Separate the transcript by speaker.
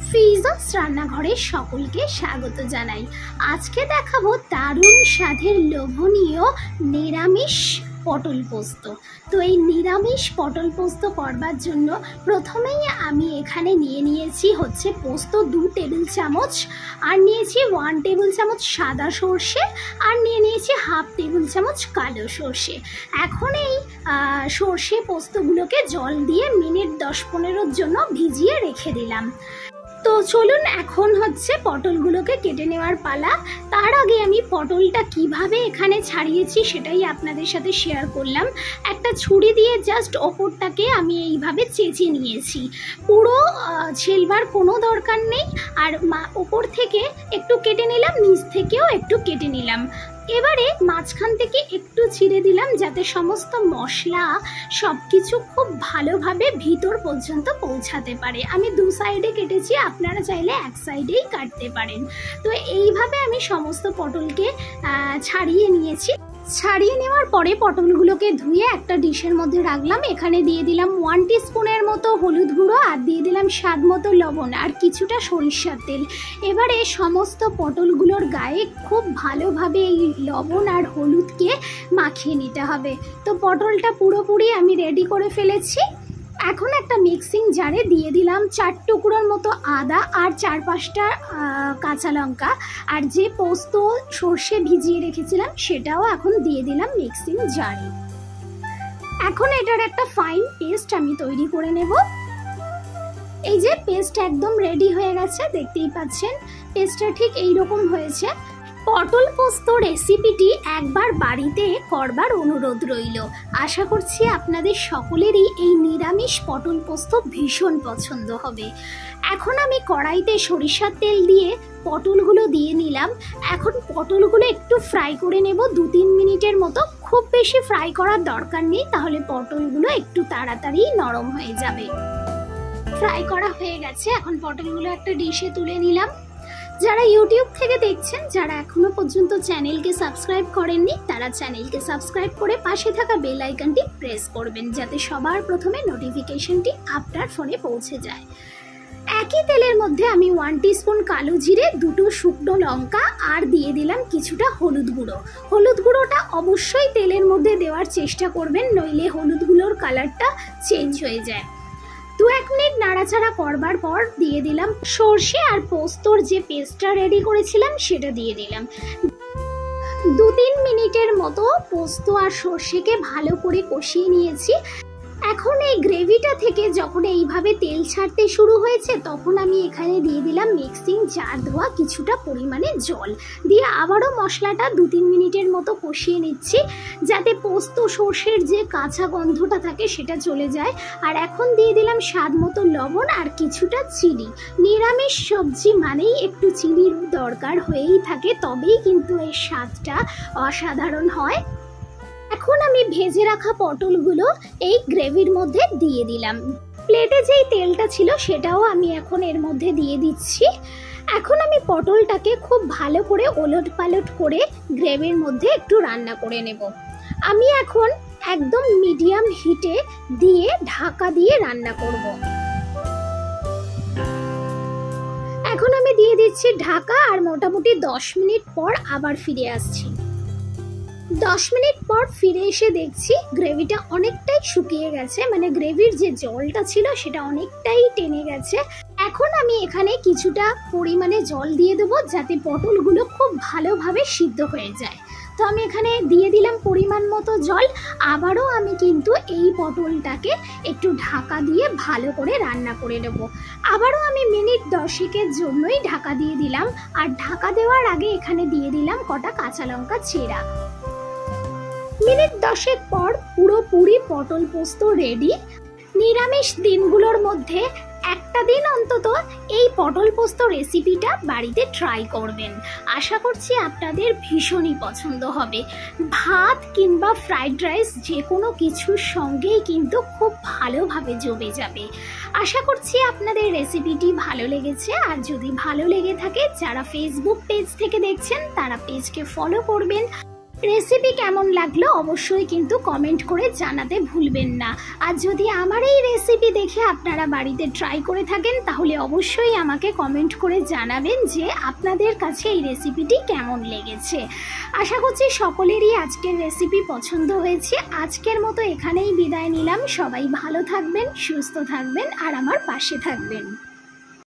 Speaker 1: ফিজাস রান্নাঘরে সকলকে স্বাগত জানাই। আজকে দেখাবো দারুণ স্বাদের লোভনীয় নিরামিষ পটল পোস্ত। তো এই নিরামিষ পটল পোস্ত করবার জন্য প্রথমেই আমি এখানে নিয়েছি হচ্ছে পোস্ত 2 টেবিল চামচ, আর নিয়েছি 1 টেবিল চামচ সাদা সর্ষে, আর নিয়েছি হাফ টেবিল চামচ কালো সর্ষে। এখন এই সর্ষে পোস্তগুলোকে জল দিয়ে মিনিট 10-15 জন্য ভিজিয়ে রেখে দিলাম। তো চলুন এখন হচ্ছে পটলগুলোকে কেটে নেওয়ার পালা। তার আগে আমি পটলটা কিভাবে এখানে ছাড়িয়েছি সেটাই আপনাদের সাথে শেয়ার করলাম। একটা ছুরি দিয়ে জাস্ট ওপরটাকে আমি এইভাবে চেঁচে নিয়েছি, পুরো ছেলবার কোনো দরকার নেই। আর ওপর থেকে একটু কেটে নিলাম, নিচ থেকেও একটু কেটে নিলাম। এবারে মাঝখান থেকে একটু ছিঁড়ে দিলাম যাতে সমস্ত মশলা সব কিছু খুব ভালোভাবে ভিতর পর্যন্ত পৌঁছাতে পারে। আমি 2 সাইডে কেটেছি, আপনারা চাইলে এক সাইডেই কাটতে পারেন। তো এইভাবে আমি সমস্ত পটলকে ছাড়িয়ে নিয়েছি। ছাড়িয়ে নেওয়ার পরে পটলগুলোকে ধুয়ে একটা ডিশের মধ্যে রাখলাম। এখানে দিয়ে দিলাম 1 টিস্পুনের মতো হলুদ গুঁড়ো, আর দিয়ে দিলাম স্বাদ মতো লবণ, আর কিছুটা সরিষার তেল। এবারে সমস্ত পটলগুলোর গায়ে খুব ভালোভাবে এই লবণ আর হলুদকে মাখিয়ে নিতে হবে। তো পটলটা পুরোপুরি আমি রেডি করে ফেলেছি। এখন একটা মিক্সিং জারে দিয়ে দিলাম 4 টুকরোর মতো আদা আর 4-5টা কাঁচা লঙ্কা, আর যে পোস্ত সর্ষে ভিজিয়ে রেখেছিলাম সেটাও এখন দিয়ে দিলাম মিক্সিং জারে। এখন এটার একটা ফাইন পেস্ট আমি তৈরি করে নেব। এই যে পেস্ট একদম রেডি হয়ে গেছে, দেখতেই পাচ্ছেন পেস্টটা ঠিক এইরকম হয়েছে। পটল পোস্ত রেসিপিটি একবার বাড়িতে করবার অনুরোধ রইল। আশা করছি আপনাদের সকলেরই এই নিরামিষ পটল পোস্ত ভীষণ পছন্দ হবে। এখন আমি কড়াইতে সরিষার তেল দিয়ে পটলগুলো দিয়ে নিলাম। এখন পটলগুলো একটু ফ্রাই করে নেব 2-3 মিনিটের মতো। খুব বেশি ফ্রাই করার দরকার নেই, তাহলে পটলগুলো একটু তাড়াতাড়ি নরম হয়ে যাবে। ফ্রাই করা হয়ে গেছে, এখন পটলগুলো একটা ডিশে তুলে নিলাম। যারা ইউটিউব থেকে দেখছেন, যারা এখনো পর্যন্ত চ্যানেলকে সাবস্ক্রাইব করেননি, তারা চ্যানেলকে সাবস্ক্রাইব করে পাশে থাকা বেল আইকনটি প্রেস করবেন যাতে সবার প্রথমে নোটিফিকেশনটি আপনার ফোনে পৌঁছে যায়। একই তেলের মধ্যে আমি 1 টিস্পুন কালো জিরে, 2টো শুকনো লঙ্কা, আর দিয়ে দিলাম কিছুটা হলুদ গুঁড়ো। হলুদ গুঁড়োটা অবশ্যই তেলের মধ্যে দেওয়ার চেষ্টা করবেন, নইলে হলুদ গুঁড়োর কালারটা চেঞ্জ হয়ে যায়। 2-1 মিনিট নাড়াচাড়া করবার পর দিয়ে দিলাম সর্ষে আর পোস্তর যে পেস্টটা রেডি করেছিলাম সেটা দিয়ে দিলাম। 2-3 মিনিটের মতো পোস্ত আর সর্ষেকে ভালো করে কষিয়ে নিয়েছি। এখন এই গ্রেভিটা থেকে যখন এইভাবে তেল ছাড়তে শুরু হয়েছে, তখন আমি এখানে দিয়ে দিলাম মিক্সিং জার ধোয়া কিছুটা পরিমাণে জল দিয়ে আবারও মশলাটা 2-3 মিনিটের মতো কষিয়ে নিচ্ছি যাতে পোস্ত সর্ষের যে কাঁচা গন্ধটা থাকে সেটা চলে যায়। আর এখন দিয়ে দিলাম স্বাদ মতো লবণ আর কিছুটা চিনি। নিরামিষ সবজি মানেই একটু চিনির দরকার হয়েই থাকে, তবেই কিন্তু এর স্বাদটা অসাধারণ হয়। এখন আমি ভেজে রাখা পটলগুলো এই গ্রেভির মধ্যে দিয়ে দিলাম। প্লেটে যেই তেলটা ছিল সেটাও আমি এখন এর মধ্যে দিয়ে দিচ্ছি। এখন আমি পটলটাকে খুব ভালো করে ওলট পালট করে গ্রেভির মধ্যে একটু রান্না করে নেব। আমি এখন একদম মিডিয়াম হিটে দিয়ে ঢাকা দিয়ে রান্না করব। এখন আমি দিয়ে দিচ্ছি ঢাকা, আর মোটামুটি 10 মিনিট পর আবার ফিরে আসছি। 10 মিনিট পর ফিরে এসে দেখছি গ্রেভিটা অনেকটাই শুকিয়ে গেছে, মানে গ্রেভির যে জলটা ছিল সেটা অনেকটাই টেনে গেছে। এখন আমি এখানে কিছুটা পরিমাণে জল দিয়ে দেবো যাতে পটলগুলো খুব ভালোভাবে সিদ্ধ হয়ে যায়। তো আমি এখানে দিয়ে দিলাম পরিমাণ মতো জল। আবারও আমি কিন্তু এই পটলটাকে একটু ঢাকা দিয়ে ভালো করে রান্না করে নেব। আবারও আমি মিনিট 10-এর জন্যই ঢাকা দিয়ে দিলাম, আর ঢাকা দেওয়ার আগে এখানে দিয়ে দিলাম কটা কাঁচা লঙ্কা চেরা। মিনিট 10 পর পুরোপুরি পটল পোস্ত রেডি। নিরামিষ দিনগুলোর মধ্যে একটা দিন অন্তত এই পটল পোস্ত রেসিপিটা বাড়িতে ট্রাই করবেন। আশা করছি আপনাদের ভীষণই পছন্দ হবে। ভাত কিংবা ফ্রাইড রাইস যে কোনো কিছুর সঙ্গেই কিন্তু খুব ভালোভাবে জমে যাবে। আশা করছি আপনাদের রেসিপিটি ভালো লেগেছে, আর যদি ভালো লেগে থাকে যারা ফেসবুক পেজ থেকে দেখছেন তারা পেজকে ফলো করবেন। রেসিপি কেমন লাগলো অবশ্যই কিন্তু কমেন্ট করে জানাতে ভুলবেন না। আর যদি আমার এই রেসিপি দেখে আপনারা বাড়িতে ট্রাই করে থাকেন তাহলে অবশ্যই আমাকে কমেন্ট করে জানাবেন যে আপনাদের কাছে এই রেসিপিটি কেমন লেগেছে। আশা করছি সকলেরই আজকের রেসিপি পছন্দ হয়েছে। আজকের মতো এখানেই বিদায় নিলাম। সবাই ভালো থাকবেন, সুস্থ থাকবেন আর আমার পাশে থাকবেন।